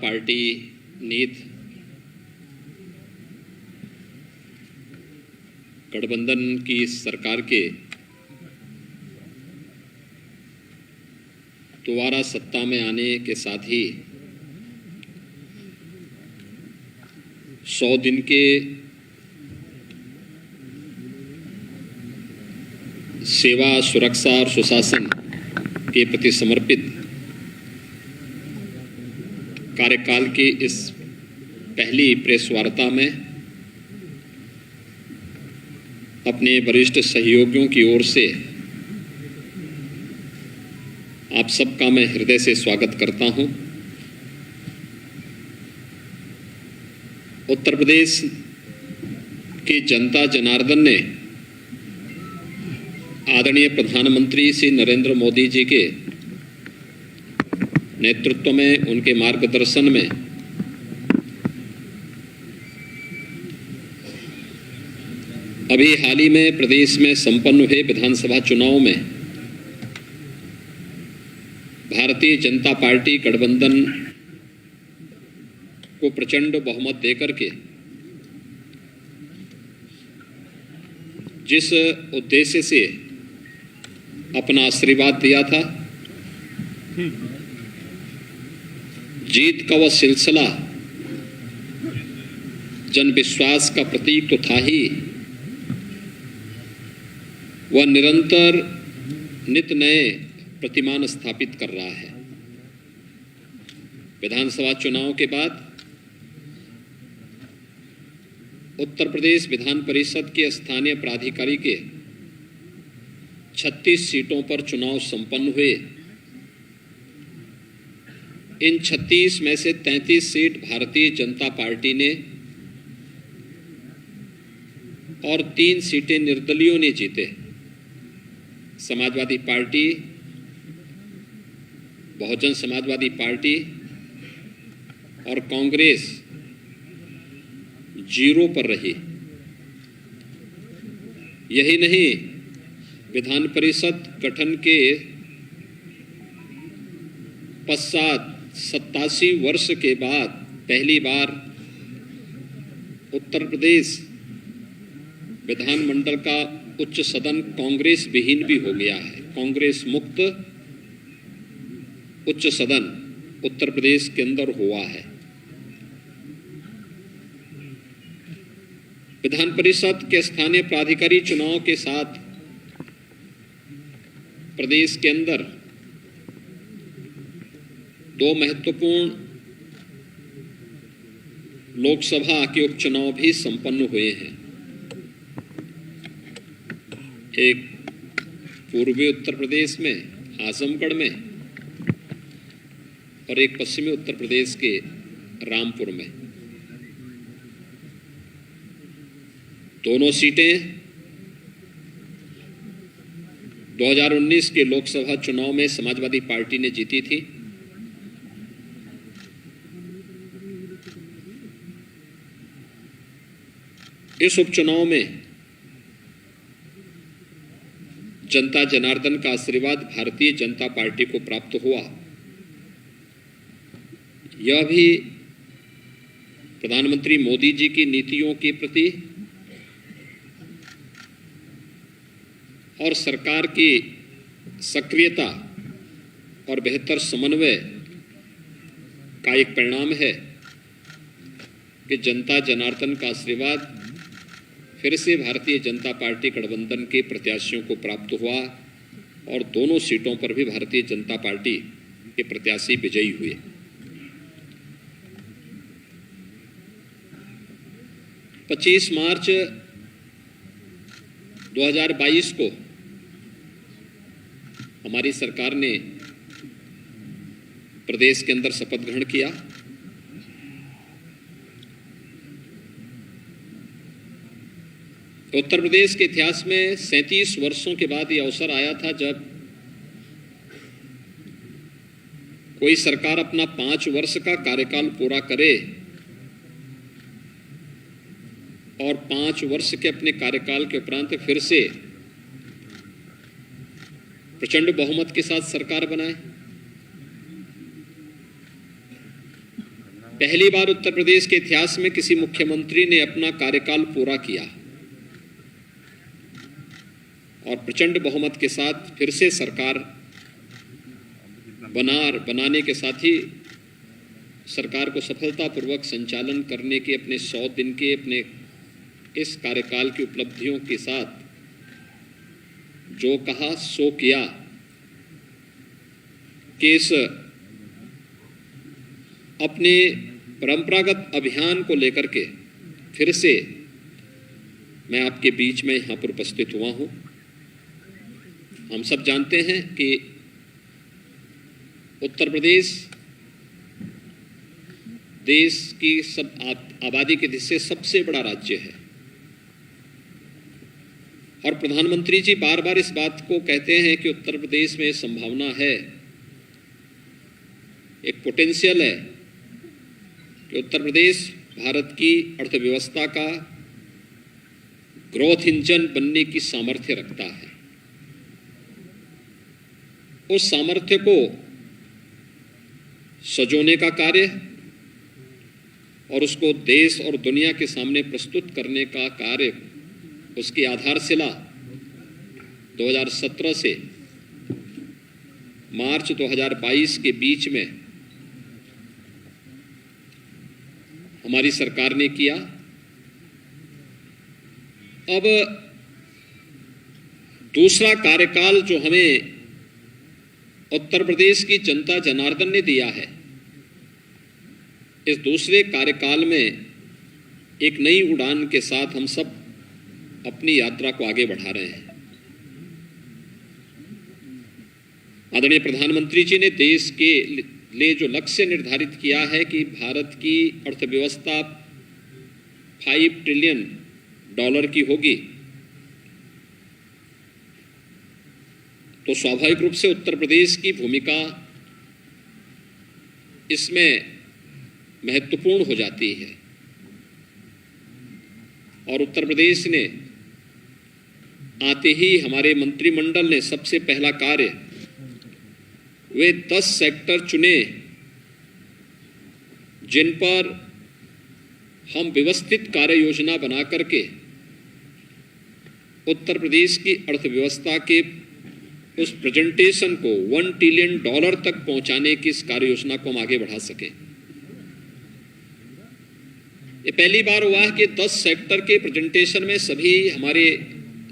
Party नीत गठबंधन की सरकार के दोबारा सत्ता में आने के साथ ही 100 दिन के सेवा, सुरक्षा और सुशासन के प्रति समर्पित कार्यकाल की इस पहली प्रेस वार्ता में अपने वरिष्ठ सहयोगियों की ओर से आप सबका मैं हृदय से स्वागत करता हूं। उत्तर प्रदेश की जनता जनार्दन ने आदरणीय प्रधानमंत्री श्री नरेंद्र मोदी जी के नेतृत्व में, उनके मार्गदर्शन में अभी हाल ही में प्रदेश में संपन्न हुए विधानसभा चुनाव में भारतीय जनता पार्टी गठबंधन को प्रचंड बहुमत देकर के जिस उद्देश्य से अपना आशीर्वाद दिया था, जीत का वह सिलसिला जन विश्वास का प्रतीक तो था ही, वह निरंतर नित नए प्रतिमान स्थापित कर रहा है। विधानसभा चुनाव के बाद उत्तर प्रदेश विधान परिषद के स्थानीय प्राधिकारी के 36 सीटों पर चुनाव संपन्न हुए। इन 36 में से 33 सीट भारतीय जनता पार्टी ने और 3 सीटें निर्दलीयों ने जीते। समाजवादी पार्टी, बहुजन समाजवादी पार्टी और कांग्रेस 0 पर रही। यही नहीं, विधान परिषद गठन के पश्चात 87 वर्ष के बाद पहली बार उत्तर प्रदेश विधानमंडल का उच्च सदन कांग्रेस विहीन भी हो गया है। कांग्रेस मुक्त उच्च सदन उत्तर प्रदेश के अंदर हुआ है। विधान परिषद के स्थानीय प्राधिकारी चुनाव के साथ प्रदेश के अंदर 2 महत्वपूर्ण लोकसभा के उपचुनाव भी संपन्न हुए हैं। एक पूर्वी उत्तर प्रदेश में आजमगढ़ में और एक पश्चिमी उत्तर प्रदेश के रामपुर में। दोनों सीटें 2019 के लोकसभा चुनाव में समाजवादी पार्टी ने जीती थी। इस उपचुनाव में जनता जनार्दन का आशीर्वाद भारतीय जनता पार्टी को प्राप्त हुआ। यह भी प्रधानमंत्री मोदी जी की नीतियों के प्रति और सरकार की सक्रियता और बेहतर समन्वय का एक परिणाम है कि जनता जनार्दन का आशीर्वाद फिर से भारतीय जनता पार्टी गठबंधन के प्रत्याशियों को प्राप्त हुआ और दोनों सीटों पर भी भारतीय जनता पार्टी के प्रत्याशी विजयी हुए। पच्चीस मार्च 2022 को हमारी सरकार ने प्रदेश के अंदर शपथ ग्रहण किया। उत्तर प्रदेश के इतिहास में 37 वर्षों के बाद यह अवसर आया था जब कोई सरकार अपना 5 वर्ष का कार्यकाल पूरा करे और 5 वर्ष के अपने कार्यकाल के उपरांत फिर से प्रचंड बहुमत के साथ सरकार बनाए। पहली बार उत्तर प्रदेश के इतिहास में किसी मुख्यमंत्री ने अपना कार्यकाल पूरा किया और प्रचंड बहुमत के साथ फिर से सरकार बनाने के साथ ही सरकार को सफलतापूर्वक संचालन करने के अपने 100 दिन के अपने इस कार्यकाल की उपलब्धियों के साथ जो कहा सो किया कि इस अपने परंपरागत अभियान को लेकर के फिर से मैं आपके बीच में यहाँ पर उपस्थित हुआ हूँ। हम सब जानते हैं कि उत्तर प्रदेश देश की सब आबादी के दृष्टि से सबसे बड़ा राज्य है और प्रधानमंत्री जी बार बार इस बात को कहते हैं कि उत्तर प्रदेश में संभावना है, एक पोटेंशियल है कि उत्तर प्रदेश भारत की अर्थव्यवस्था का ग्रोथ इंजन बनने की सामर्थ्य रखता है। उस सामर्थ्य को सजोने का कार्य और उसको देश और दुनिया के सामने प्रस्तुत करने का कार्य, उसकी आधारशिला 2017 से मार्च 2022 के बीच में हमारी सरकार ने किया। अब दूसरा कार्यकाल जो हमें उत्तर प्रदेश की जनता जनार्दन ने दिया है, इस दूसरे कार्यकाल में एक नई उड़ान के साथ हम सब अपनी यात्रा को आगे बढ़ा रहे हैं। आदरणीय प्रधानमंत्री जी ने देश के लिए जो लक्ष्य निर्धारित किया है कि भारत की अर्थव्यवस्था $5 ट्रिलियन की होगी, तो स्वाभाविक रूप से उत्तर प्रदेश की भूमिका इसमें महत्वपूर्ण हो जाती है और उत्तर प्रदेश ने आते ही हमारे मंत्रिमंडल ने सबसे पहला कार्य वे 10 सेक्टर चुने जिन पर हम व्यवस्थित कार्य योजना बना करके उत्तर प्रदेश की अर्थव्यवस्था के उस प्रेजेंटेशन को $1 ट्रिलियन तक पहुंचाने की इस कार्य योजना को हम आगे बढ़ा सके। ये पहली बार हुआ है कि 10 सेक्टर के प्रेजेंटेशन में सभी हमारे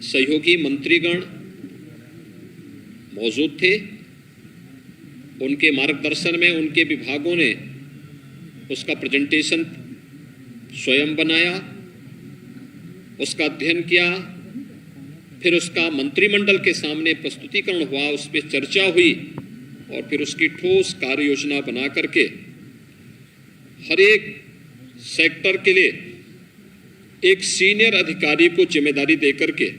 सहयोगी मंत्रीगण मौजूद थे। उनके मार्गदर्शन में उनके विभागों ने उसका प्रेजेंटेशन स्वयं बनाया, उसका अध्ययन किया, फिर उसका मंत्रिमंडल के सामने प्रस्तुतिकरण हुआ, उस पर चर्चा हुई और फिर उसकी ठोस कार्य योजना बना करके हर एक सेक्टर के लिए एक सीनियर अधिकारी को जिम्मेदारी देकर के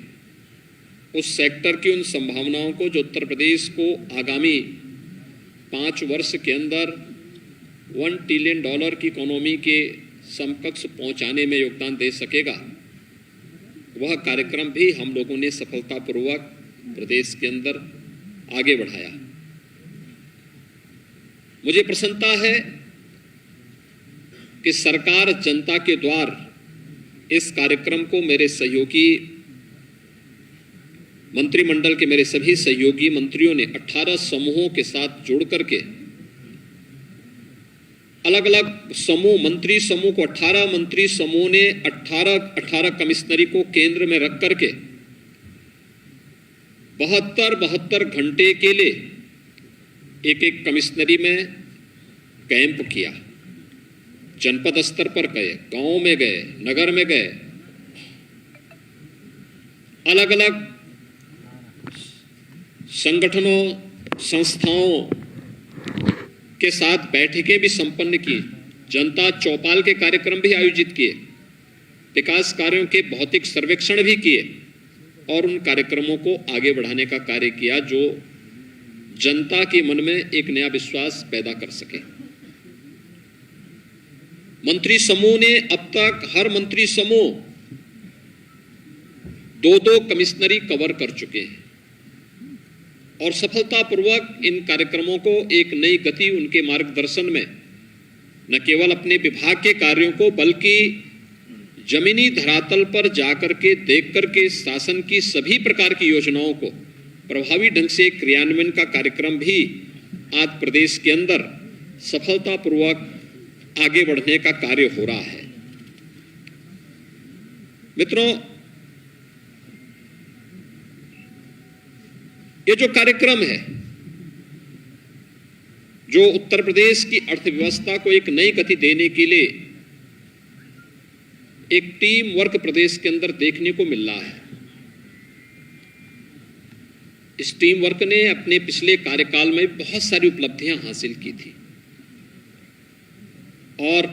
उस सेक्टर की उन संभावनाओं को जो उत्तर प्रदेश को आगामी 5 वर्ष के अंदर $1 ट्रिलियन की इकोनॉमी के समकक्ष पहुंचाने में योगदान दे सकेगा, वह कार्यक्रम भी हम लोगों ने सफलतापूर्वक प्रदेश के अंदर आगे बढ़ाया। मुझे प्रसन्नता है कि सरकार जनता के द्वार इस कार्यक्रम को मेरे सहयोगी मंत्रिमंडल के मेरे सभी सहयोगी मंत्रियों ने 18 समूहों के साथ जोड़ करके अलग अलग समूह, मंत्री समूह को 18 मंत्री समूह ने 18 कमिश्नरी को केंद्र में रख करके 72 घंटे के लिए एक कमिश्नरी में कैंप किया। जनपद स्तर पर गए, गांव में गए, नगर में गए, अलग अलग संगठनों, संस्थाओं के साथ बैठकें भी संपन्न की, जनता चौपाल के कार्यक्रम भी आयोजित किए, विकास कार्यों के भौतिक सर्वेक्षण भी किए और उन कार्यक्रमों को आगे बढ़ाने का कार्य किया जो जनता के मन में एक नया विश्वास पैदा कर सके। मंत्री समूह ने अब तक हर मंत्री समूह 2-2 कमिश्नरी कवर कर चुके हैं और सफलतापूर्वक इन कार्यक्रमों को एक नई गति उनके मार्गदर्शन में न केवल अपने विभाग के कार्यों को बल्कि जमीनी धरातल पर जाकर के देख करके शासन की सभी प्रकार की योजनाओं को प्रभावी ढंग से क्रियान्वयन का कार्यक्रम भी आज प्रदेश के अंदर सफलतापूर्वक आगे बढ़ने का कार्य हो रहा है। मित्रों, ये जो कार्यक्रम है जो उत्तर प्रदेश की अर्थव्यवस्था को एक नई गति देने के लिए एक टीम वर्क प्रदेश के अंदर देखने को मिल रहा है। इस टीम वर्क ने अपने पिछले कार्यकाल में बहुत सारी उपलब्धियां हासिल की थी और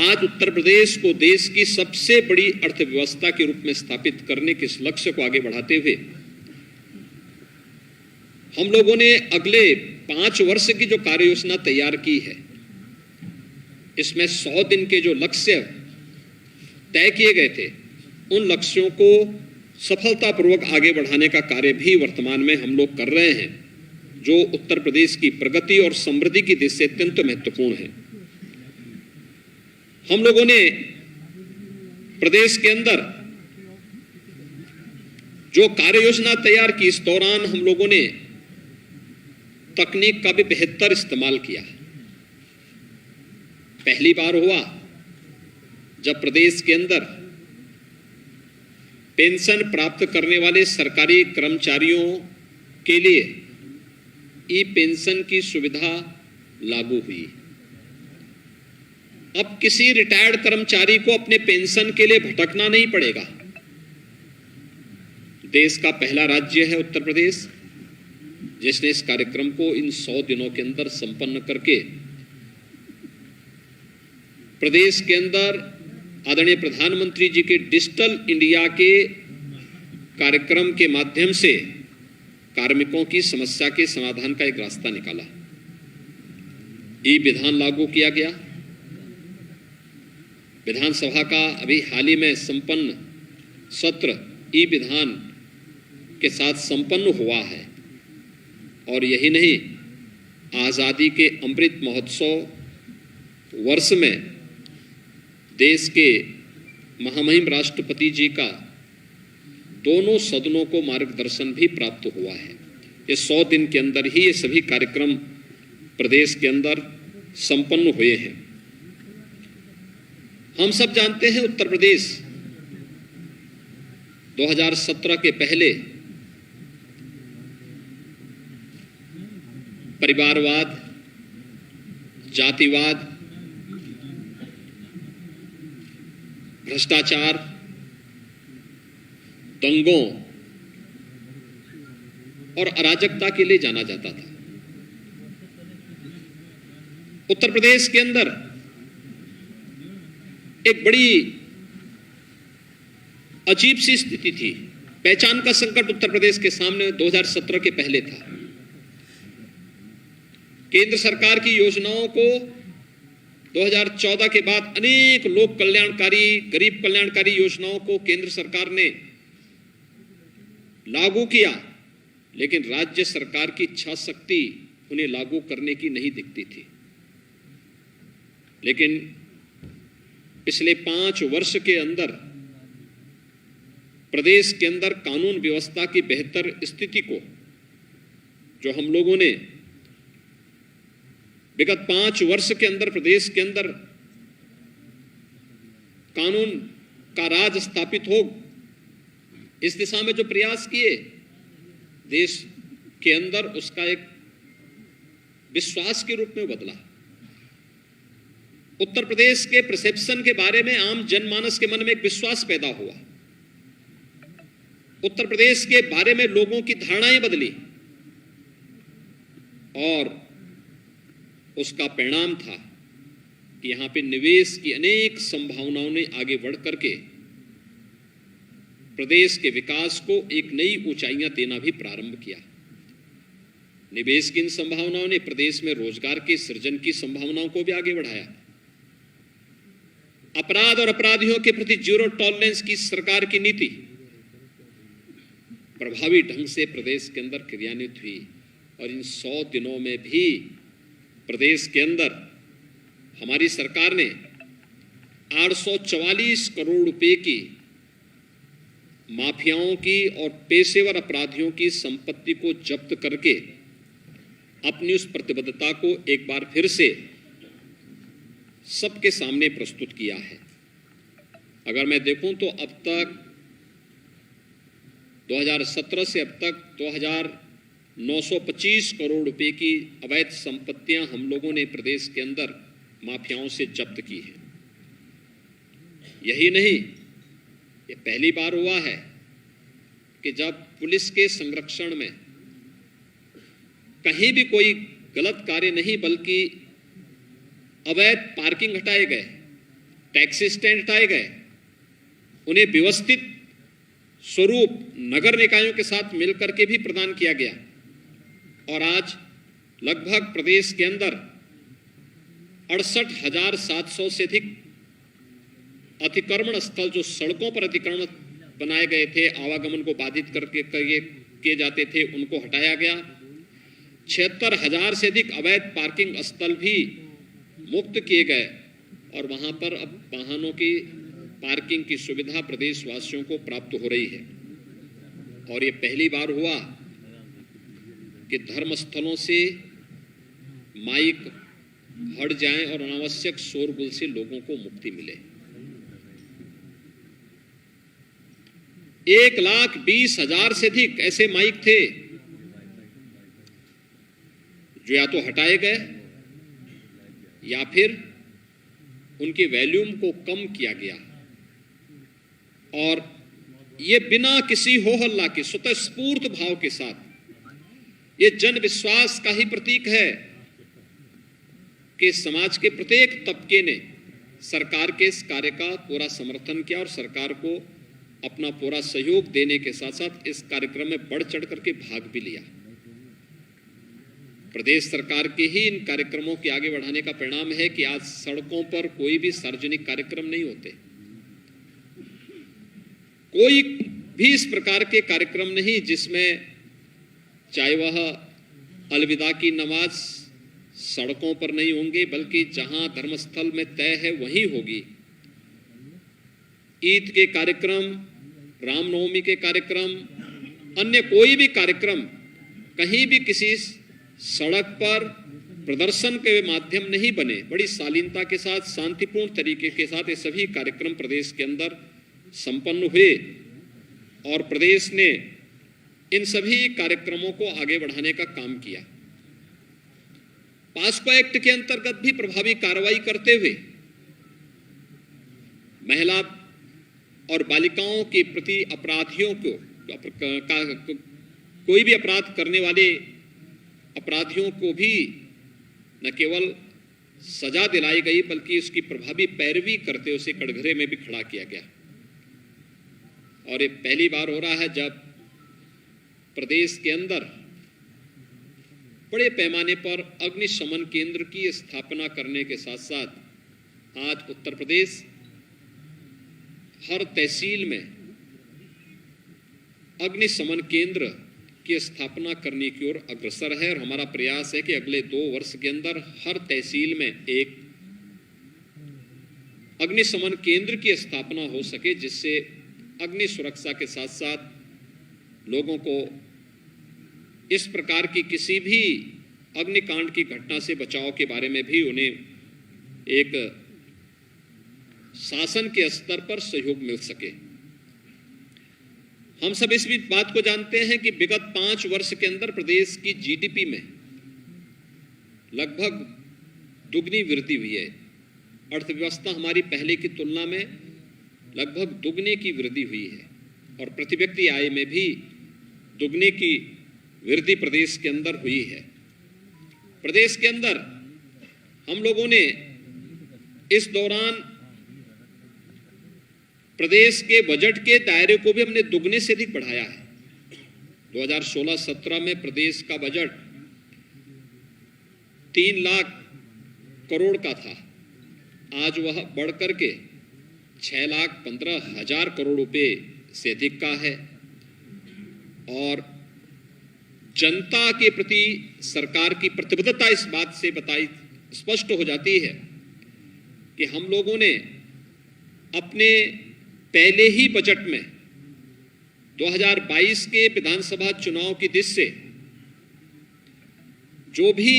आज उत्तर प्रदेश को देश की सबसे बड़ी अर्थव्यवस्था के रूप में स्थापित करने के इस लक्ष्य को आगे बढ़ाते हुए हम लोगों ने अगले 5 वर्ष की जो कार्य योजना तैयार की है, इसमें 100 दिन के जो लक्ष्य तय किए गए थे, उन लक्ष्यों को सफलतापूर्वक आगे बढ़ाने का कार्य भी वर्तमान में हम लोग कर रहे हैं, जो उत्तर प्रदेश की प्रगति और समृद्धि की दृष्टि से अत्यंत महत्वपूर्ण है। हम लोगों ने प्रदेश के अंदर जो कार्य योजना तैयार की, इस दौरान हम लोगों ने तकनीक का भी बेहतर इस्तेमाल किया। पहली बार हुआ जब प्रदेश के अंदर पेंशन प्राप्त करने वाले सरकारी कर्मचारियों के लिए ई पेंशन की सुविधा लागू हुई। अब किसी रिटायर्ड कर्मचारी को अपने पेंशन के लिए भटकना नहीं पड़ेगा। देश का पहला राज्य है उत्तर प्रदेश जिसने इस कार्यक्रम को इन 100 दिनों के अंदर संपन्न करके प्रदेश के अंदर आदरणीय प्रधानमंत्री जी के डिजिटल इंडिया के कार्यक्रम के माध्यम से कार्मिकों की समस्या के समाधान का एक रास्ता निकाला। ई विधान लागू किया गया। विधानसभा का अभी हाल ही में संपन्न सत्र ई विधान के साथ संपन्न हुआ है और यही नहीं, आजादी के अमृत महोत्सव वर्ष में देश के महामहिम राष्ट्रपति जी का दोनों सदनों को मार्गदर्शन भी प्राप्त हुआ है। ये 100 दिन के अंदर ही ये सभी कार्यक्रम प्रदेश के अंदर संपन्न हुए हैं। हम सब जानते हैं उत्तर प्रदेश 2017 के पहले परिवारवाद, जातिवाद, भ्रष्टाचार, दंगों और अराजकता के लिए जाना जाता था। उत्तर प्रदेश के अंदर एक बड़ी अजीब सी स्थिति थी। पहचान का संकट उत्तर प्रदेश के सामने 2017 के पहले था। केंद्र सरकार की योजनाओं को 2014 के बाद अनेक लोक कल्याणकारी, गरीब कल्याणकारी योजनाओं को केंद्र सरकार ने लागू किया, लेकिन राज्य सरकार की इच्छा शक्ति उन्हें लागू करने की नहीं दिखती थी। लेकिन पिछले 5 वर्ष के अंदर प्रदेश के अंदर कानून व्यवस्था की बेहतर स्थिति को जो हम लोगों ने विगत 5 वर्ष के अंदर प्रदेश के अंदर कानून का राज स्थापित हो, इस दिशा में जो प्रयास किए, देश के अंदर उसका एक विश्वास के रूप में बदला। उत्तर प्रदेश के परसेप्शन के बारे में आम जनमानस के मन में एक विश्वास पैदा हुआ। उत्तर प्रदेश के बारे में लोगों की धारणाएं बदली और उसका परिणाम था कि यहां पे निवेश की अनेक संभावनाओं ने आगे बढ़ करके प्रदेश के विकास को एक नई ऊंचाइयां देना भी प्रारंभ किया। निवेश की इन संभावनाओं ने प्रदेश में रोजगार के सृजन की संभावनाओं को भी आगे बढ़ाया। अपराध और अपराधियों के प्रति जीरो टॉलरेंस की सरकार की नीति प्रभावी ढंग से प्रदेश के अंदर क्रियान्वित हुई और इन 100 दिनों में भी प्रदेश के अंदर हमारी सरकार ने 844 करोड़ रुपए की माफियाओं की और पेशेवर अपराधियों की संपत्ति को जब्त करके अपनी उस प्रतिबद्धता को एक बार फिर से सबके सामने प्रस्तुत किया है। अगर मैं देखूं तो अब तक 2017 से अब तक 2925 करोड़ रुपए की अवैध संपत्तियां हम लोगों ने प्रदेश के अंदर माफियाओं से जब्त की है। यही नहीं, ये पहली बार हुआ है कि जब पुलिस के संरक्षण में कहीं भी कोई गलत कार्य नहीं बल्कि अवैध पार्किंग हटाए गए, टैक्सी स्टैंड हटाए गए, उन्हें व्यवस्थित स्वरूप नगर निकायों के साथ मिलकर के भी प्रदान किया गया। और आज लगभग प्रदेश के अंदर 68,700 से अधिक अतिक्रमण स्थल, जो सड़कों पर अतिक्रमण बनाए गए थे, आवागमन को बाधित करके किए जाते थे, उनको हटाया गया। 76,000 से अधिक अवैध पार्किंग स्थल भी मुक्त किए गए और वहां पर अब वाहनों की पार्किंग की सुविधा प्रदेशवासियों को प्राप्त हो रही है। और ये पहली बार हुआ कि धर्मस्थलों से माइक हट जाएं और अनावश्यक शोरगुल से लोगों को मुक्ति मिले। 1,20,000 से अधिक ऐसे माइक थे जो या तो हटाए गए या फिर उनके वॉल्यूम को कम किया गया। और ये बिना किसी हो हल्ला के स्वतःस्फूर्त भाव के साथ, ये जन विश्वास का ही प्रतीक है कि समाज के प्रत्येक तबके ने सरकार के इस कार्य का पूरा समर्थन किया और सरकार को अपना पूरा सहयोग देने के साथ साथ इस कार्यक्रम में बढ़ चढ़ करके भाग भी लिया। प्रदेश सरकार के ही इन कार्यक्रमों के आगे बढ़ाने का परिणाम है कि आज सड़कों पर कोई भी सार्वजनिक कार्यक्रम नहीं होते, कोई भी इस प्रकार के कार्यक्रम नहीं जिसमें चाहे वह अलविदा की नमाज सड़कों पर नहीं होंगे, बल्कि जहां धर्मस्थल में तय है वहीं होगी। ईद के कार्यक्रम, रामनवमी के कार्यक्रम, अन्य कोई भी कार्यक्रम कहीं भी किसी सड़क पर प्रदर्शन के माध्यम नहीं बने। बड़ी शालीनता के साथ, शांतिपूर्ण तरीके के साथ ये सभी कार्यक्रम प्रदेश के अंदर संपन्न हुए और प्रदेश ने इन सभी कार्यक्रमों को आगे बढ़ाने का काम किया। पास्को एक्ट के अंतर्गत भी प्रभावी कार्रवाई करते हुए महिला और बालिकाओं के प्रति अपराधियों को, कोई भी अपराध करने वाले अपराधियों को भी न केवल सजा दिलाई गई बल्कि उसकी प्रभावी पैरवी करते उसे कटघरे में भी खड़ा किया गया। और ये पहली बार हो रहा है जब प्रदेश के अंदर बड़े पैमाने पर अग्निशमन केंद्र की स्थापना करने के साथ साथ आज उत्तर प्रदेश हर तहसील में अग्निशमन केंद्र की स्थापना करने की ओर अग्रसर है। और हमारा प्रयास है कि अगले 2 वर्ष के अंदर हर तहसील में एक अग्निशमन केंद्र की स्थापना हो सके, जिससे अग्नि सुरक्षा के साथ साथ लोगों को इस प्रकार की किसी भी अग्निकांड की घटना से बचाव के बारे में भी उन्हें एक शासन के स्तर पर सहयोग मिल सके। हम सब इस बात को जानते हैं कि विगत 5 वर्ष के अंदर प्रदेश की जीडीपी में लगभग दुगनी वृद्धि हुई है। अर्थव्यवस्था हमारी पहले की तुलना में लगभग दुगने की वृद्धि हुई है और प्रति व्यक्ति आय में भी दुगने की वृद्धि प्रदेश के अंदर हुई है। प्रदेश के अंदर हम लोगों ने इस दौरान प्रदेश के बजट के दायरे को भी हमने दुगने से अधिक बढ़ाया है। 2016-17 में प्रदेश का बजट 3 लाख करोड़ का था, आज वह बढ़कर के 6,15,000 करोड़ रुपए से अधिक का है। और जनता के प्रति सरकार की प्रतिबद्धता इस बात से बताई स्पष्ट हो जाती है कि हम लोगों ने अपने पहले ही बजट में 2022 के विधानसभा चुनाव की दृष्टि से जो भी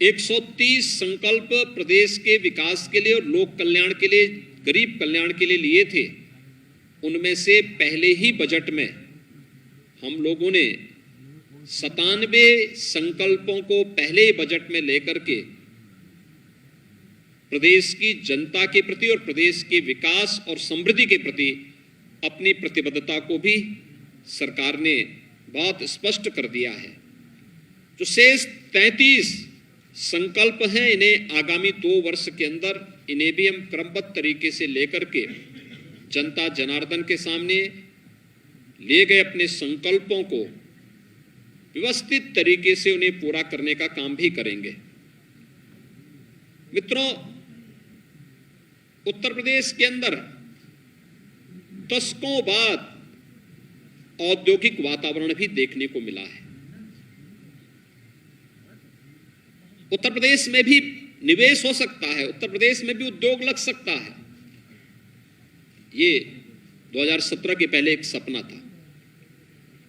130 संकल्प प्रदेश के विकास के लिए और लोक कल्याण के लिए, गरीब कल्याण के लिए लिए थे, उनमें से पहले ही बजट में हम लोगों ने 97 संकल्पों को पहले ही बजट में लेकर के प्रदेश की जनता के प्रति और प्रदेश के विकास और समृद्धि के प्रति अपनी प्रतिबद्धता को भी सरकार ने बहुत स्पष्ट कर दिया है। जो शेष 33 संकल्प हैं, इन्हें आगामी 2 वर्ष के अंदर इन्हें भी हम क्रमबद्ध तरीके से लेकर के जनता जनार्दन के सामने लिए गए अपने संकल्पों को व्यवस्थित तरीके से उन्हें पूरा करने का काम भी करेंगे। मित्रों, उत्तर प्रदेश के अंदर दशकों बाद औद्योगिक वातावरण भी देखने को मिला है। उत्तर प्रदेश में भी निवेश हो सकता है, उत्तर प्रदेश में भी उद्योग लग सकता है। ये 2017 के पहले एक सपना था,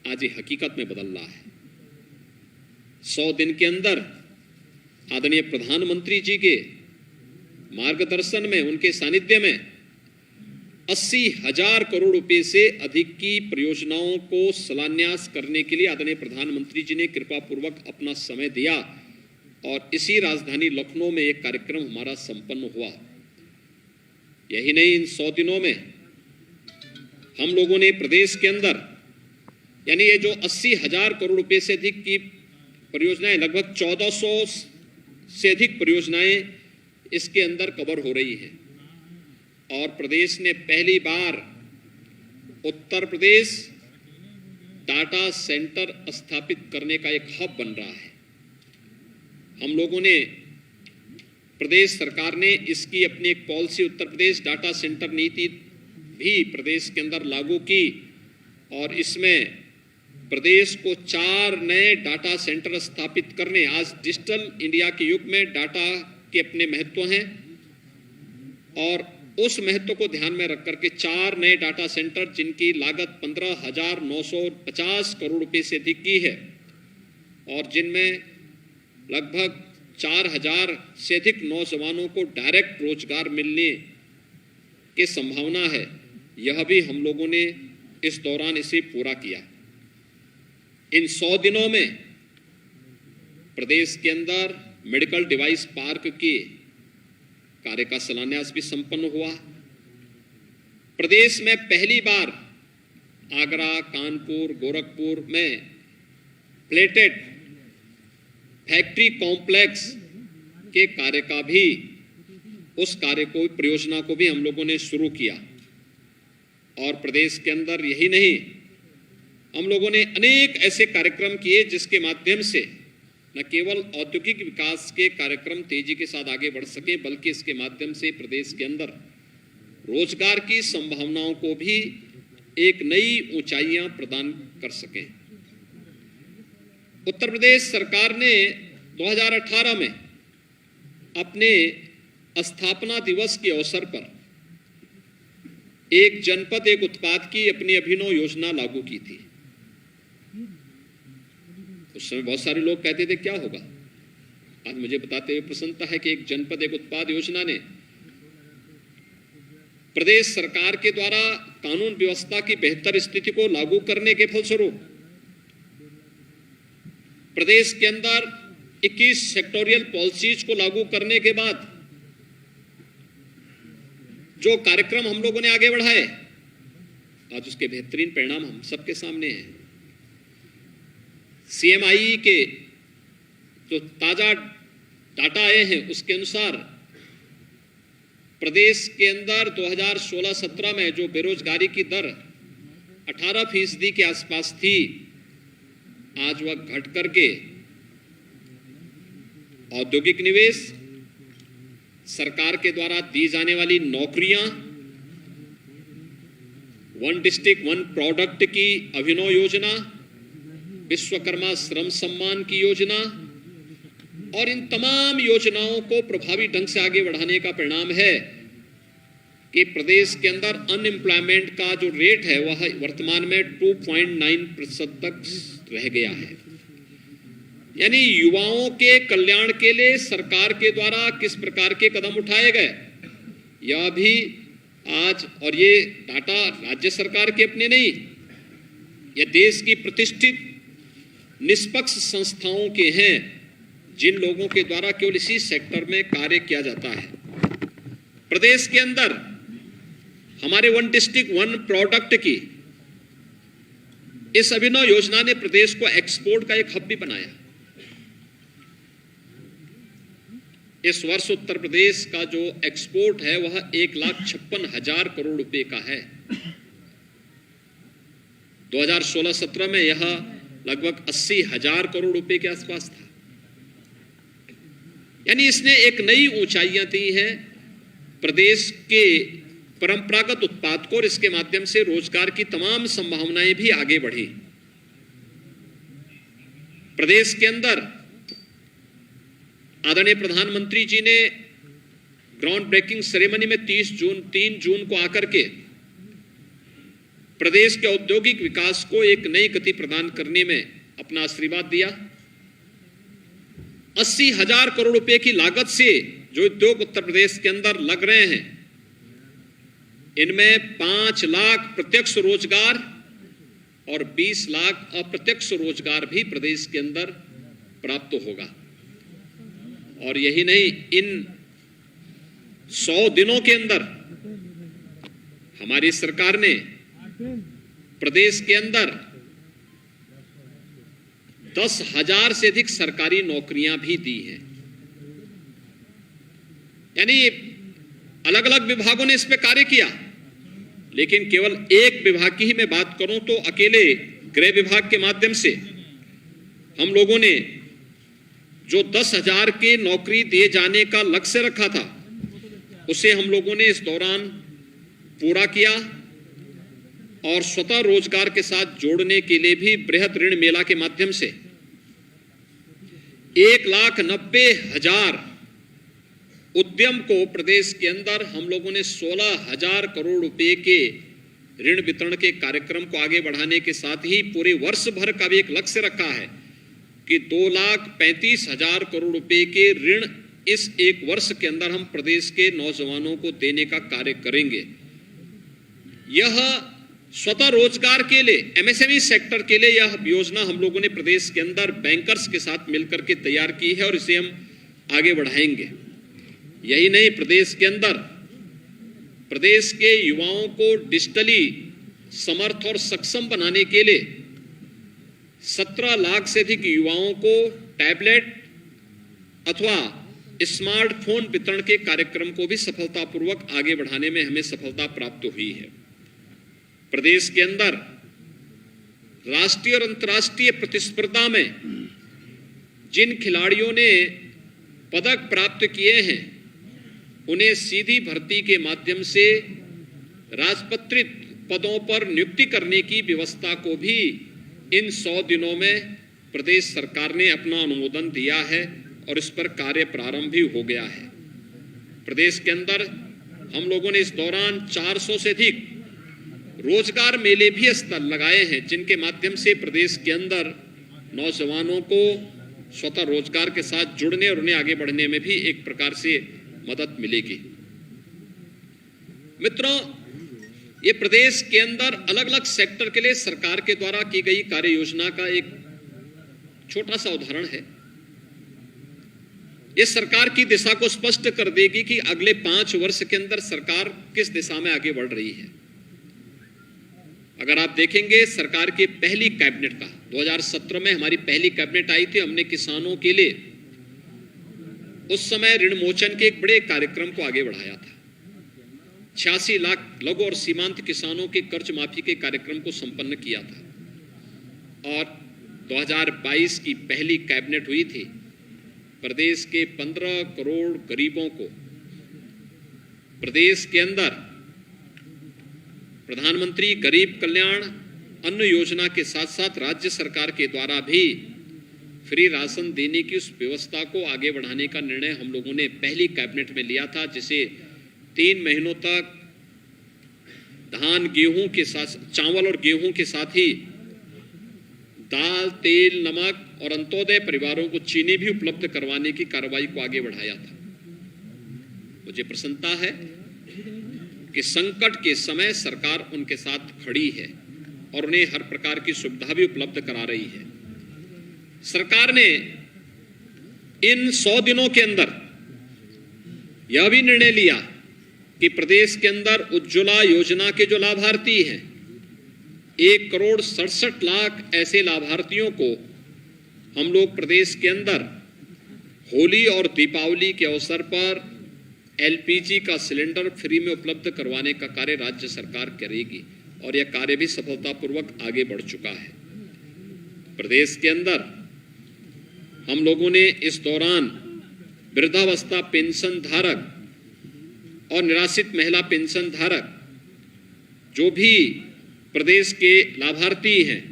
आज ये हकीकत में बदल रहा है। 100 दिन के अंदर आदरणीय प्रधानमंत्री जी के मार्गदर्शन में, उनके सानिध्य में 80,000 करोड़ रुपए से अधिक की परियोजनाओं को शिलान्यास करने के लिए आदरणीय प्रधानमंत्री जी ने कृपा पूर्वक अपना समय दिया और इसी राजधानी लखनऊ में एक कार्यक्रम हमारा संपन्न हुआ। यही नहीं, इन 100 दिनों में हम लोगों ने प्रदेश के अंदर, यानी ये जो 80,000 करोड़ रुपए से अधिक की परियोजनाएं, लगभग 1400 से अधिक परियोजनाएं इसके अंदर कवर हो रही है। और प्रदेश ने पहली बार उत्तर प्रदेश डाटा सेंटर स्थापित करने का एक हब बन रहा है। हम लोगों ने, प्रदेश सरकार ने इसकी अपनी एक policy, Uttar Pradesh data centre नीति भी प्रदेश के अंदर लागू की और इसमें प्रदेश को 4 नए डाटा सेंटर स्थापित करने, आज डिजिटल इंडिया के युग में डाटा के अपने महत्व हैं और उस महत्व को ध्यान में रख करके 4 नए डाटा सेंटर जिनकी लागत 15,950 करोड़ रुपए से अधिक की है और जिनमें लगभग 4,000 से अधिक नौजवानों को डायरेक्ट रोजगार मिलने की संभावना है, यह भी हम लोगों ने इस दौरान इसे पूरा किया। इन 100 दिनों में प्रदेश के अंदर मेडिकल डिवाइस पार्क के कार्य का शिलान्यास भी संपन्न हुआ। प्रदेश में पहली बार आगरा, कानपुर, गोरखपुर में प्लेटेड फैक्ट्री कॉम्प्लेक्स के कार्य का भी, उस कार्य को, परियोजना को भी हम लोगों ने शुरू किया। और प्रदेश के अंदर यही नहीं, हम लोगों ने अनेक ऐसे कार्यक्रम किए जिसके माध्यम से न केवल औद्योगिक विकास के कार्यक्रम तेजी के साथ आगे बढ़ सके, बल्कि इसके माध्यम से प्रदेश के अंदर रोजगार की संभावनाओं को भी एक नई ऊंचाइयां प्रदान कर सके। उत्तर प्रदेश सरकार ने 2018 में अपने स्थापना दिवस के अवसर पर एक जनपद एक उत्पाद की अपनी अभिनव योजना लागू की थी। उस समय बहुत सारे लोग कहते थे क्या होगा, आज मुझे बताते हुए प्रसन्नता है कि एक जनपद एक उत्पाद योजना ने प्रदेश सरकार के द्वारा कानून व्यवस्था की बेहतर स्थिति को लागू करने के फलस्वरूप प्रदेश के अंदर 21 सेक्टोरियल पॉलिसीज को लागू करने के बाद जो कार्यक्रम हम लोगों ने आगे बढ़ाए, आज उसके बेहतरीन परिणाम हम सबके सामने हैं। CMI के जो ताजा डाटा आए हैं उसके अनुसार प्रदेश के अंदर 2016-17 में जो बेरोजगारी की दर 18% के आसपास थी, आज वह घट करके औद्योगिक निवेश, सरकार के द्वारा दी जाने वाली नौकरियां, वन डिस्ट्रिक्ट वन प्रोडक्ट की अभिनव योजना, विश्वकर्मा श्रम सम्मान की योजना, और इन तमाम योजनाओं को प्रभावी ढंग से आगे बढ़ाने का परिणाम है कि प्रदेश के अंदर अनएम्प्लॉयमेंट का जो रेट है वह वर्तमान में 2.9% तक रह गया है। यानी युवाओं के कल्याण के लिए सरकार के द्वारा किस प्रकार के कदम उठाए गए, यह भी आज, और ये डाटा राज्य सरकार के अपने नहीं, यह देश की प्रतिष्ठित निष्पक्ष संस्थाओं के हैं, जिन लोगों के द्वारा केवल इसी सेक्टर में कार्य किया जाता है। प्रदेश के अंदर हमारे वन डिस्ट्रिक्ट वन प्रोडक्ट की इस अभिनव योजना ने प्रदेश को एक्सपोर्ट का एक हब भी बनाया। इस वर्ष उत्तर प्रदेश का जो एक्सपोर्ट है वह 1,56,000 करोड़ रुपए का है। 2016-17 में यह लगभग 80,000 करोड़ रुपए के आसपास था। यानी इसने एक नई ऊंचाइयां दी हैं प्रदेश के परंपरागत उत्पाद को, और इसके माध्यम से रोजगार की तमाम संभावनाएं भी आगे बढ़ी। प्रदेश के अंदर आदरणीय प्रधानमंत्री जी ने ग्राउंड ब्रेकिंग सेरेमनी में 3 जून को आकर के प्रदेश के औद्योगिक विकास को एक नई गति प्रदान करने में अपना आशीर्वाद दिया। 80,000 करोड़ रुपए की लागत से जो उद्योग उत्तर प्रदेश के अंदर लग रहे हैं, इनमें 5 लाख प्रत्यक्ष रोजगार और 20 लाख अप्रत्यक्ष रोजगार भी प्रदेश के अंदर प्राप्त होगा। और यही नहीं, इन 100 दिनों के अंदर हमारी सरकार ने प्रदेश के अंदर 10,000 से अधिक सरकारी नौकरियां भी दी हैं। यानी अलग अलग विभागों ने इस पे कार्य किया, लेकिन केवल एक विभाग की ही मैं बात करूं तो अकेले गृह विभाग के माध्यम से हम लोगों ने जो 10,000 के नौकरी दिए जाने का लक्ष्य रखा था, उसे हम लोगों ने इस दौरान पूरा किया। और स्वतः रोजगार के साथ जोड़ने के लिए भी बृहद ऋण मेला के माध्यम से 1,90,000 उद्यम को प्रदेश के अंदर हम लोगों ने 16,000 करोड़ रुपए के ऋण वितरण के कार्यक्रम को आगे बढ़ाने के साथ ही पूरे वर्ष भर का भी एक लक्ष्य रखा है कि 2,35,000 करोड़ रुपए के ऋण इस एक वर्ष के अंदर हम प्रदेश के नौजवानों को देने का कार्य करेंगे। यह स्वतः रोजगार के लिए, एमएसएमई सेक्टर के लिए यह योजना हम लोगों ने प्रदेश के अंदर बैंकर्स के साथ मिलकर के तैयार की है और इसे हम आगे बढ़ाएंगे। यही नहीं, प्रदेश के अंदर प्रदेश के युवाओं को डिजिटली समर्थ और सक्षम बनाने के लिए 17 लाख से अधिक युवाओं को टैबलेट अथवा स्मार्टफोन वितरण के कार्यक्रम को भी सफलतापूर्वक आगे बढ़ाने में हमें सफलता प्राप्त हुई है। प्रदेश के अंदर राष्ट्रीय और अंतर्राष्ट्रीय प्रतिस्पर्धा में जिन खिलाड़ियों ने पदक प्राप्त किए हैं, उन्हें सीधी भर्ती के माध्यम से राजपत्रित पदों पर नियुक्ति करने की व्यवस्था को भी इन 100 दिनों में प्रदेश सरकार ने अपना अनुमोदन दिया है और इस पर कार्य प्रारंभ भी हो गया है। प्रदेश के अंदर हम लोगों ने इस दौरान 400 से अधिक रोजगार मेले भी स्थल लगाए हैं, जिनके माध्यम से प्रदेश के अंदर नौजवानों को स्वतः रोजगार के साथ जुड़ने और उन्हें आगे बढ़ने में भी एक प्रकार से मदद मिलेगी। मित्रों, ये प्रदेश के अंदर अलग अलग सेक्टर के लिए सरकार के द्वारा की गई कार्य योजना का एक छोटा सा उदाहरण है। ये सरकार की दिशा को स्पष्ट कर देगी कि अगले 5 वर्ष के अंदर सरकार किस दिशा में आगे बढ़ रही है। अगर आप देखेंगे सरकार की पहली कैबिनेट का 2017 में हमारी पहली कैबिनेट आई थी, हमने किसानों के लिए उस समय ऋण मोचन के एक बड़े कार्यक्रम को आगे बढ़ाया था। 86 लाख लघु और सीमांत किसानों के कर्ज माफी के कार्यक्रम को संपन्न किया था। और 2022 की पहली कैबिनेट हुई थी, प्रदेश के 15 करोड़ गरीबों को प्रदेश के अंदर प्रधानमंत्री गरीब कल्याण अन्न योजना के साथ साथ राज्य सरकार के द्वारा भी फ्री राशन देने की उस व्यवस्था को आगे बढ़ाने का निर्णय हम लोगों ने पहली कैबिनेट में लिया था, जिसे 3 महीनों तक धान गेहूं के साथ, चावल और गेहूं के साथ ही दाल, तेल, नमक और अंत्योदय परिवारों को चीनी भी उपलब्ध करवाने की कार्रवाई को आगे बढ़ाया था। मुझे प्रसन्नता है कि संकट के समय सरकार उनके साथ खड़ी है और उन्हें हर प्रकार की सुविधा भी उपलब्ध करा रही है। सरकार ने इन 100 दिनों के अंदर यह भी निर्णय लिया कि प्रदेश के अंदर उज्ज्वला योजना के जो लाभार्थी हैं, 1,67,00,000 ऐसे लाभार्थियों को हम लोग प्रदेश के अंदर होली और दीपावली के अवसर पर एलपीजी का सिलेंडर फ्री में उपलब्ध करवाने का कार्य राज्य सरकार करेगी और यह कार्य भी सफलतापूर्वक आगे बढ़ चुका है। प्रदेश के अंदर हम लोगों ने इस दौरान वृद्धावस्था पेंशन धारक और निराश्रित महिला पेंशन धारक जो भी प्रदेश के लाभार्थी हैं,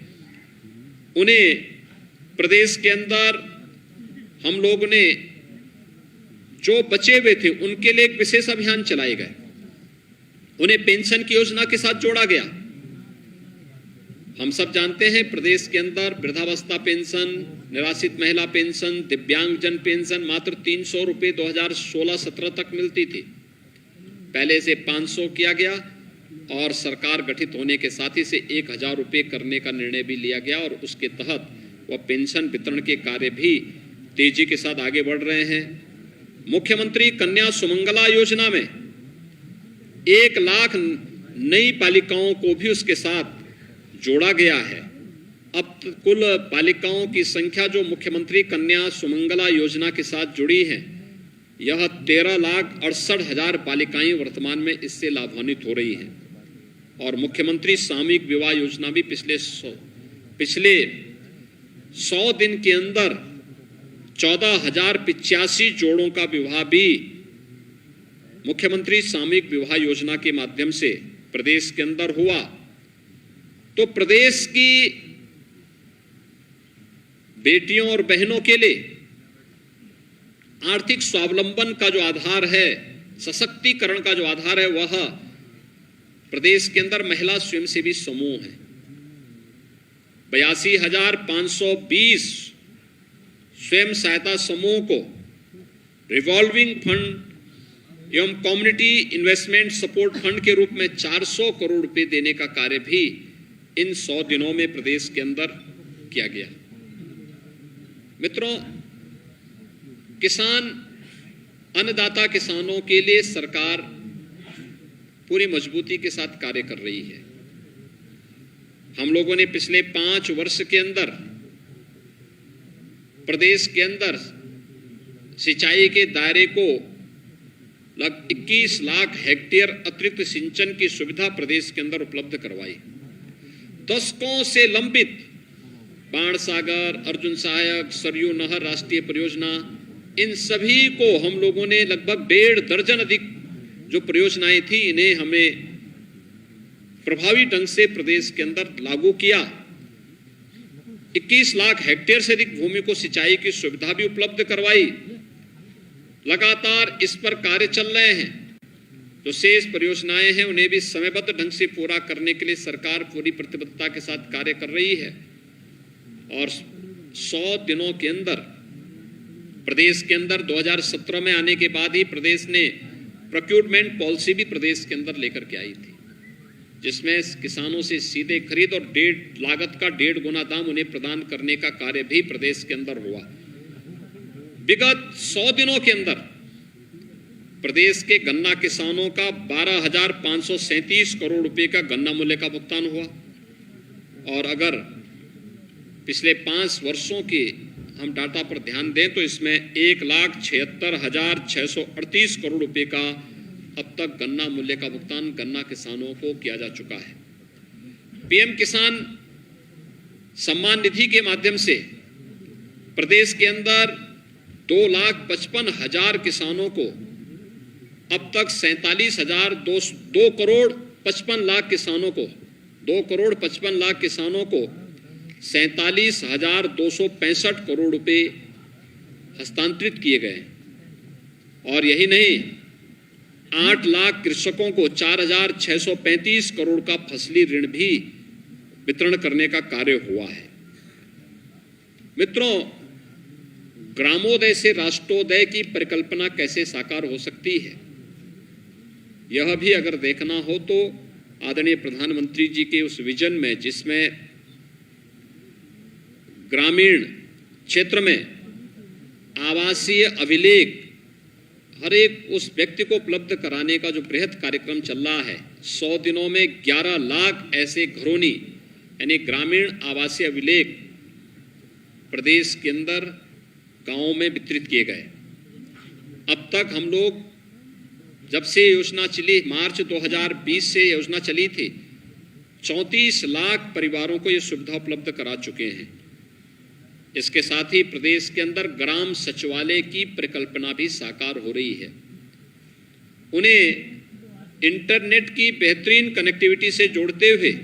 उन्हें प्रदेश के अंदर हम लोग ने जो बचे हुए थे उनके लिए एक विशेष अभियान चलाए गए। उन्हें पेंशन की योजना के साथ जोड़ा गया। हम सब जानते हैं प्रदेश के अंदर वृद्धावस्था पेंशन, निराश्रित महिला पेंशन, दिव्यांगजन पेंशन मात्र 300 रुपये 2016-17 तक मिलती थी। पहले से 500 किया गया और सरकार गठित होने के साथ ही से 1000 रुपये करने का निर्णय भी लिया गया और उसके तहत वह पेंशन वितरण के कार्य भी तेजी के साथ आगे बढ़ रहे हैं। मुख्यमंत्री कन्या सुमंगला योजना में 1 लाख नई बालिकाओं को भी उसके साथ जोड़ा गया है। अब कुल बालिकाओं की संख्या जो मुख्यमंत्री कन्या सुमंगला योजना के साथ जुड़ी हैं, यह 13,68,000 बालिकाएं वर्तमान में इससे लाभान्वित हो रही हैं। और मुख्यमंत्री सामूहिक विवाह योजना भी पिछले 100 दिन के अंदर 14,085 जोड़ों का विवाह भी मुख्यमंत्री सामूहिक विवाह योजना के माध्यम से प्रदेश के अंदर हुआ। तो प्रदेश की बेटियों और बहनों के लिए आर्थिक स्वावलंबन का जो आधार है, सशक्तिकरण का जो आधार है, वह प्रदेश के अंदर महिला स्वयंसेवी समूह है। 82,520 स्वयं सहायता समूह को रिवॉल्विंग फंड एवं कम्युनिटी इन्वेस्टमेंट सपोर्ट फंड के रूप में 400 करोड़ रुपए देने का कार्य भी इन 100 दिनों में प्रदेश के अंदर किया गया। मित्रों, किसान, अन्नदाता किसानों के लिए सरकार पूरी मजबूती के साथ कार्य कर रही है। हम लोगों ने पिछले 5 वर्ष के अंदर प्रदेश के अंदर सिंचाई के दायरे को लगभग 21 लाख हेक्टेयर अतिरिक्त सिंचन की सुविधा प्रदेश के अंदर उपलब्ध करवाई। दशकों से लंबित बाणसागर, अर्जुन सहायक, सरयू नहर राष्ट्रीय परियोजना, इन सभी को हम लोगों ने लगभग 1.5 दर्जन अधिक जो परियोजनाएं थी, इन्हें हमें प्रभावी ढंग से प्रदेश के अंदर लागू किया। 21 लाख हेक्टेयर से अधिक भूमि को सिंचाई की सुविधा भी उपलब्ध करवाई। लगातार इस पर कार्य चल रहे हैं। जो शेष परियोजनाएं हैं उन्हें भी समयबद्ध ढंग से पूरा करने के लिए सरकार पूरी प्रतिबद्धता के साथ कार्य कर रही है। और 100 दिनों के अंदर प्रदेश के अंदर 2017 में आने के बाद ही प्रदेश ने प्रोक्यूरमेंट पॉलिसी भी प्रदेश के अंदर लेकर के आई थी, जिसमें किसानों से सीधे खरीद और लागत का 1.5 गुना दाम उन्हें प्रदान करने का कार्य भी प्रदेश के अंदर हुआ। विगत 100 दिनों के अंदर प्रदेश के गन्ना किसानों का 12,537 करोड़ रुपए का गन्ना मूल्य का भुगतान हुआ। और अगर पिछले 5 वर्षों के हम डाटा पर ध्यान दें तो इसमें 1,76,638 करोड़ रुपए का अब तक गन्ना मूल्य का भुगतान गन्ना किसानों को किया जा चुका है। पीएम किसान सम्मान निधि के माध्यम से प्रदेश के अंदर 2,55,000 किसानों को अब तक 2 करोड़ 55 लाख किसानों को 2 करोड़ 55 लाख किसानों को 47,265 करोड़ रुपए हस्तांतरित किए गए। और यही नहीं, 8 लाख कृषकों को 4,635 करोड़ का फसली ऋण भी वितरण करने का कार्य हुआ है। मित्रों, ग्रामोदय से राष्ट्रोदय की परिकल्पना कैसे साकार हो सकती है, यह भी अगर देखना हो तो आदरणीय प्रधानमंत्री जी के उस विजन में, जिसमें ग्रामीण क्षेत्र में आवासीय अभिलेख हर एक उस व्यक्ति को उपलब्ध कराने का जो बृहद कार्यक्रम चल रहा है, 100 दिनों में 11 लाख ऐसे घरोनी यानी ग्रामीण आवासीय अभिलेख प्रदेश के अंदर गांवों में वितरित किए गए। अब तक हम लोग जब से योजना चली, मार्च 2020 से योजना चली थी, 34 लाख परिवारों को ये सुविधा उपलब्ध करा चुके हैं। इसके साथ ही प्रदेश के अंदर ग्राम सचिवालय की परिकल्पना भी साकार हो रही है। उन्हें इंटरनेट की बेहतरीन कनेक्टिविटी से जोड़ते हुए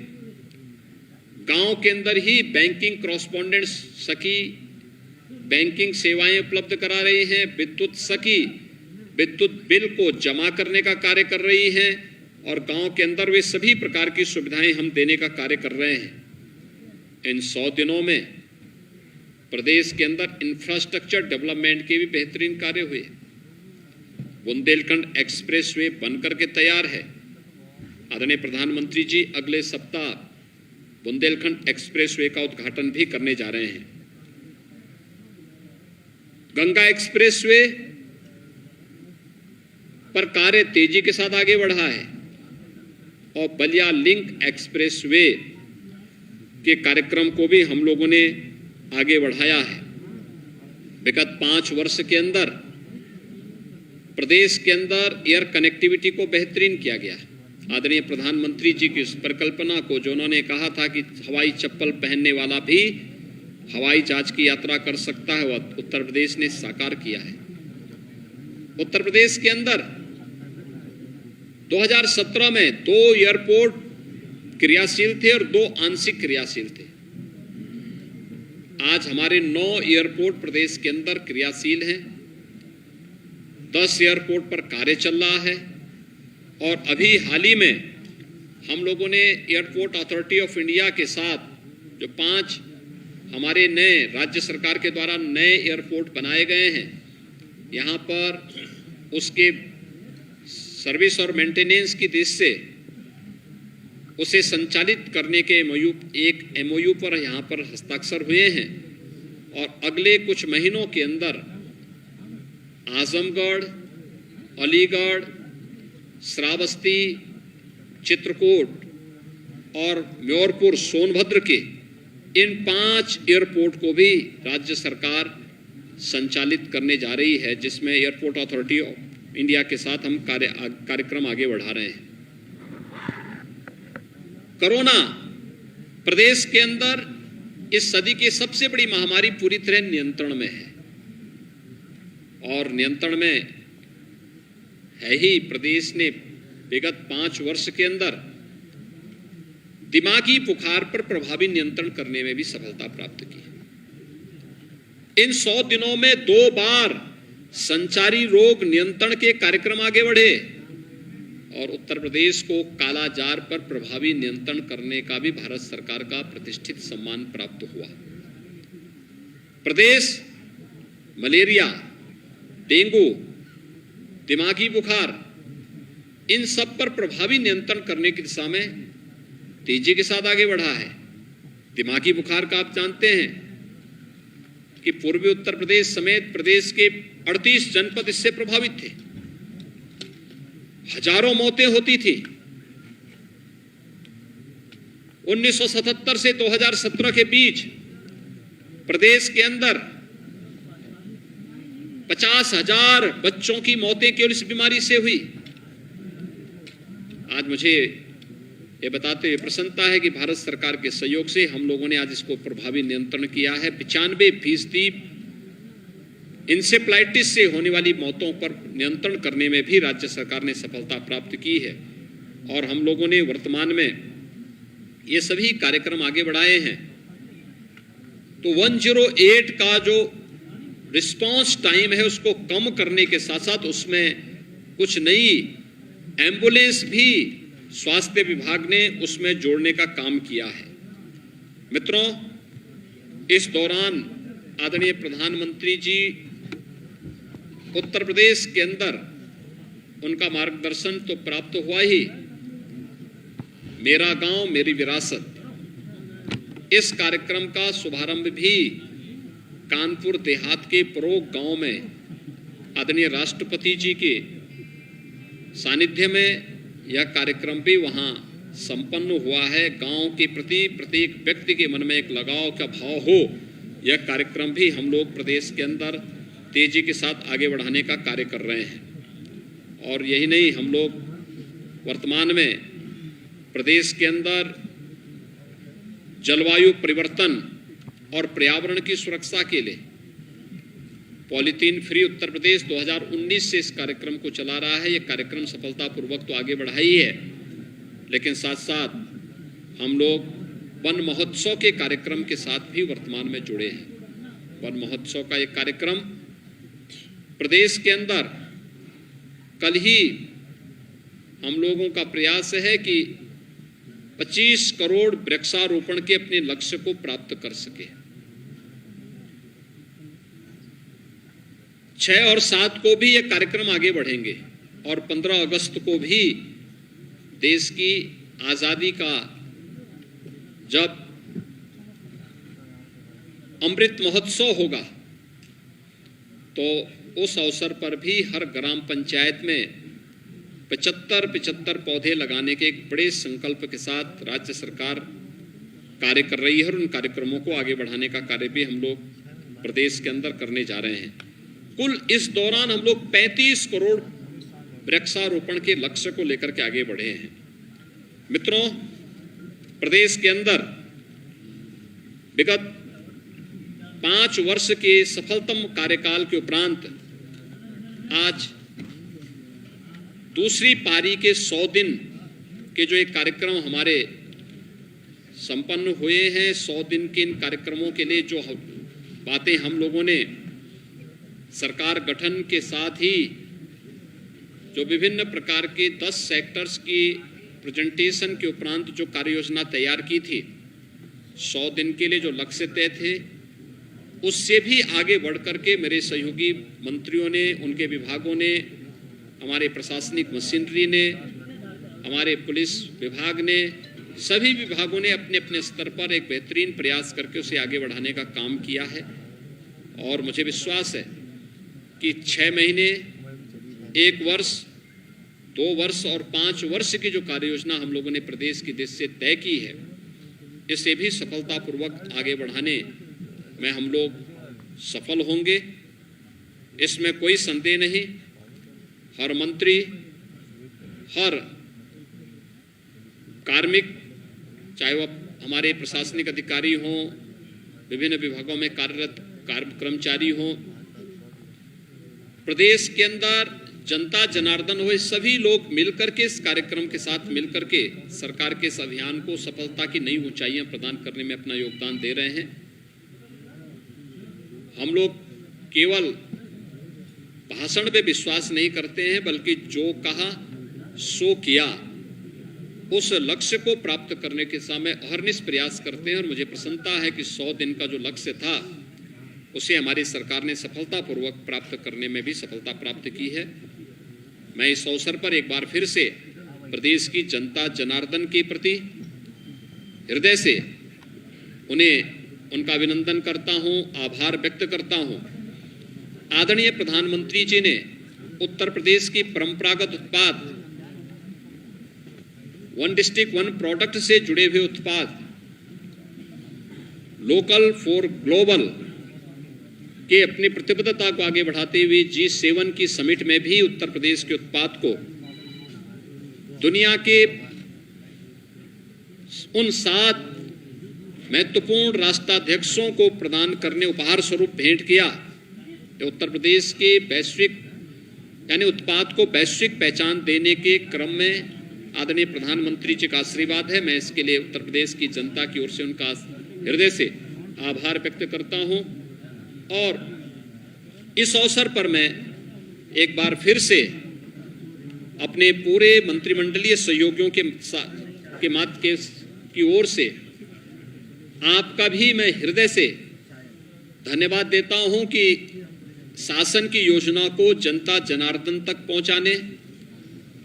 गांव के अंदर ही बैंकिंग कॉरस्पॉन्डेंट सखी बैंकिंग सेवाएं उपलब्ध करा रही हैं, विद्युत सखी विद्युत बिल को जमा करने का कार्य कर रही हैं, और गांव के अंदर वे सभी प्रकार की सुविधाएं हम देने का कार्य कर रहे हैं। इन 100 दिनों में प्रदेश के अंदर इंफ्रास्ट्रक्चर डेवलपमेंट के भी बेहतरीन कार्य हुए। बुंदेलखंड एक्सप्रेसवे बनकर के तैयार है। आदरणीय प्रधानमंत्री जी अगले सप्ताह बुंदेलखंड एक्सप्रेसवे का उद्घाटन भी करने जा रहे हैं। गंगा एक्सप्रेसवे पर कार्य तेजी के साथ आगे बढ़ा है, और बलिया लिंक एक्सप्रेसवे के कार्यक्रम को भी हम लोगों ने आगे बढ़ाया है। विगत 5 वर्ष के अंदर प्रदेश के अंदर एयर कनेक्टिविटी को बेहतरीन किया गया। आदरणीय प्रधानमंत्री जी की उस परिकल्पना को, जो उन्होंने कहा था कि हवाई चप्पल पहनने वाला भी हवाई जहाज की यात्रा कर सकता है, वह उत्तर प्रदेश ने साकार किया है। उत्तर प्रदेश के अंदर 2017 में 2 एयरपोर्ट क्रियाशील थे और 2 आंशिक क्रियाशील थे। आज हमारे 9 एयरपोर्ट प्रदेश के अंदर क्रियाशील हैं, 10 एयरपोर्ट पर कार्य चल रहा है, और अभी हाल ही में हम लोगों ने एयरपोर्ट अथॉरिटी ऑफ इंडिया के साथ जो 5 हमारे नए राज्य सरकार के द्वारा नए एयरपोर्ट बनाए गए हैं, यहाँ पर उसके सर्विस और मेंटेनेंस की दृष्टि से उसे संचालित करने के एक एमओयू पर यहाँ पर हस्ताक्षर हुए हैं, और अगले कुछ महीनों के अंदर आजमगढ़, अलीगढ़, श्रावस्ती, चित्रकूट और म्योरपुर सोनभद्र के इन 5 एयरपोर्ट को भी राज्य सरकार संचालित करने जा रही है, जिसमें एयरपोर्ट अथॉरिटी ऑफ इंडिया के साथ हम कार्यक्रम आगे बढ़ा रहे हैं। कोरोना प्रदेश के अंदर इस सदी की सबसे बड़ी महामारी पूरी तरह नियंत्रण में है, और नियंत्रण में है ही। प्रदेश ने विगत 5 वर्ष के अंदर दिमागी बुखार पर प्रभावी नियंत्रण करने में भी सफलता प्राप्त की। इन 100 दिनों में 2 बार संचारी रोग नियंत्रण के कार्यक्रम आगे बढ़े, और उत्तर प्रदेश को कालाजार पर प्रभावी नियंत्रण करने का भी भारत सरकार का प्रतिष्ठित सम्मान प्राप्त हुआ। प्रदेश मलेरिया, डेंगू, दिमागी बुखार, इन सब पर प्रभावी नियंत्रण करने की दिशा में तेजी के साथ आगे बढ़ा है। दिमागी बुखार का आप जानते हैं कि पूर्वी उत्तर प्रदेश समेत प्रदेश के 38 जनपद इससे प्रभावित थे। हजारों मौतें होती थी। 1977 से 2017 के बीच प्रदेश के अंदर 50,000 बच्चों की मौतें केवल इस बीमारी से हुई। आज मुझे ये बताते हुए प्रसन्नता है कि भारत सरकार के सहयोग से हम लोगों ने आज इसको प्रभावी नियंत्रण किया है। 95% इंसेफ्लाइटिस से होने वाली मौतों पर नियंत्रण करने में भी राज्य सरकार ने सफलता प्राप्त की है, और हम लोगों ने वर्तमान में ये सभी कार्यक्रम आगे बढ़ाए हैं। तो 108 का जो रिस्पांस टाइम है उसको कम करने के साथ साथ उसमें कुछ नई एम्बुलेंस भी स्वास्थ्य विभाग ने उसमें जोड़ने का काम किया है। मित्रों, इस दौरान आदरणीय प्रधानमंत्री जी उत्तर प्रदेश के अंदर उनका मार्गदर्शन तो प्राप्त हुआ ही, मेरा गांव मेरी विरासत, इस कार्यक्रम का शुभारंभ भी कानपुर देहात के परोग गांव में आदरणीय राष्ट्रपति जी के सानिध्य में यह कार्यक्रम भी वहां संपन्न हुआ है। गांव के प्रति प्रत्येक व्यक्ति के मन में एक लगाव का भाव हो, यह कार्यक्रम भी हम लोग प्रदेश के अंदर तेजी के साथ आगे बढ़ाने का कार्य कर रहे हैं। और यही नहीं, हम लोग वर्तमान में प्रदेश के अंदर जलवायु परिवर्तन और पर्यावरण की सुरक्षा के लिए पॉलीथीन फ्री उत्तर प्रदेश 2019 से इस कार्यक्रम को चला रहा है। यह कार्यक्रम सफलतापूर्वक तो आगे बढ़ा ही है, लेकिन साथ साथ हम लोग वन महोत्सव के कार्यक्रम के साथ भी वर्तमान में जुड़े हैं। वन महोत्सव का एक कार्यक्रम प्रदेश के अंदर कल ही हम लोगों का प्रयास है कि 25 करोड़ वृक्षारोपण के अपने लक्ष्य को प्राप्त कर सके। 6 और 7 को भी ये कार्यक्रम आगे बढ़ेंगे और 15 अगस्त को भी देश की आजादी का जब अमृत महोत्सव होगा तो उस अवसर पर भी हर ग्राम पंचायत में 75 पौधे लगाने के एक बड़े संकल्प के साथ राज्य सरकार कार्य कर रही है और उन कार्यक्रमों को आगे बढ़ाने का कार्य भी हम लोग प्रदेश के अंदर करने जा रहे हैं। कुल इस दौरान हम लोग 35 करोड़ वृक्षारोपण के लक्ष्य को लेकर के आगे बढ़े हैं। मित्रों, प्रदेश के अंदर विगत 5 वर्ष के सफलतम कार्यकाल के उपरांत आज दूसरी पारी के 100 दिन के जो एक कार्यक्रम हमारे संपन्न हुए हैं, 100 दिन के इन कार्यक्रमों के लिए जो बातें हम लोगों ने सरकार गठन के साथ ही जो विभिन्न प्रकार के 10 सेक्टर्स की प्रेजेंटेशन के उपरांत जो कार्य योजना तैयार की थी, 100 दिन के लिए जो लक्ष्य तय थे, उससे भी आगे बढ़ करके मेरे सहयोगी मंत्रियों ने, उनके विभागों ने, हमारे प्रशासनिक मशीनरी ने, हमारे पुलिस विभाग ने, सभी विभागों ने अपने अपने स्तर पर एक बेहतरीन प्रयास करके उसे आगे बढ़ाने का काम किया है। और मुझे विश्वास है कि 6 महीने, 1 वर्ष, 2 वर्ष और 5 वर्ष की जो कार्य योजना हम लोगों ने प्रदेश की दिशा से तय की है, इसे भी सफलतापूर्वक आगे बढ़ाने में हम लोग सफल होंगे, इसमें कोई संदेह नहीं। हर मंत्री, हर कार्मिक, चाहे वह हमारे प्रशासनिक अधिकारी हों, विभिन्न विभागों में कार्यरत कर्मचारी हों, प्रदेश के अंदर जनता जनार्दन हो, सभी लोग मिलकर के इस कार्यक्रम के साथ मिलकर के सरकार के इस अभियान को सफलता की नई ऊंचाइयां प्रदान करने में अपना योगदान दे रहे हैं। हम लोग केवल भाषण पे विश्वास नहीं करते हैं, बल्कि जो कहा सो किया, उस लक्ष्य को प्राप्त करने के समय अहर्निश प्रयास करते हैं। और मुझे प्रसन्नता है कि 100 दिन का जो लक्ष्य था उसे हमारी सरकार ने सफलतापूर्वक प्राप्त करने में भी सफलता प्राप्त की है। मैं इस अवसर पर एक बार फिर से प्रदेश की जनता जनार्दन के प्रति हृदय से उनका अभिनंदन करता हूं, आभार व्यक्त करता हूं। आदरणीय प्रधानमंत्री जी ने उत्तर प्रदेश की परंपरागत उत्पाद, वन डिस्ट्रिक्ट वन प्रोडक्ट से जुड़े हुए उत्पाद, लोकल फॉर ग्लोबल के अपनी प्रतिबद्धता को आगे बढ़ाते हुए G7 की समिट में भी उत्तर प्रदेश के उत्पाद को दुनिया के उन 7 महत्वपूर्ण राष्ट्राध्यक्षों को प्रदान करने उपहार स्वरूप भेंट किया। तो उत्तर प्रदेश के वैश्विक यानी उत्पाद को वैश्विक पहचान देने के क्रम में आदरणीय प्रधानमंत्री जी का आशीर्वाद है। मैं इसके लिए उत्तर प्रदेश की जनता की ओर से उनका हृदय से आभार व्यक्त करता हूं और इस अवसर पर मैं एक बार फिर से अपने पूरे मंत्रिमंडलीय सहयोगियों की ओर से आपका भी मैं हृदय से धन्यवाद देता हूं कि शासन की योजना को जनता जनार्दन तक पहुंचाने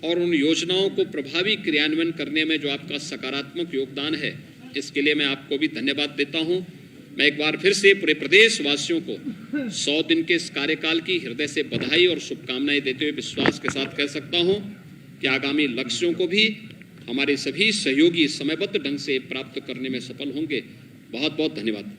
और उन योजनाओं को प्रभावी क्रियान्वयन करने में जो आपका सकारात्मक योगदान है, इसके लिए मैं आपको भी धन्यवाद देता हूं। मैं एक बार फिर से पूरे प्रदेश वासियों को 100 दिन के इस कार्यकाल की हृदय से बधाई और शुभकामनाएं देते हुए विश्वास के साथ कह सकता हूं कि आगामी लक्ष्यों को भी हमारे सभी सहयोगी समयबद्ध ढंग से प्राप्त करने में सफल होंगे। बहुत बहुत धन्यवाद।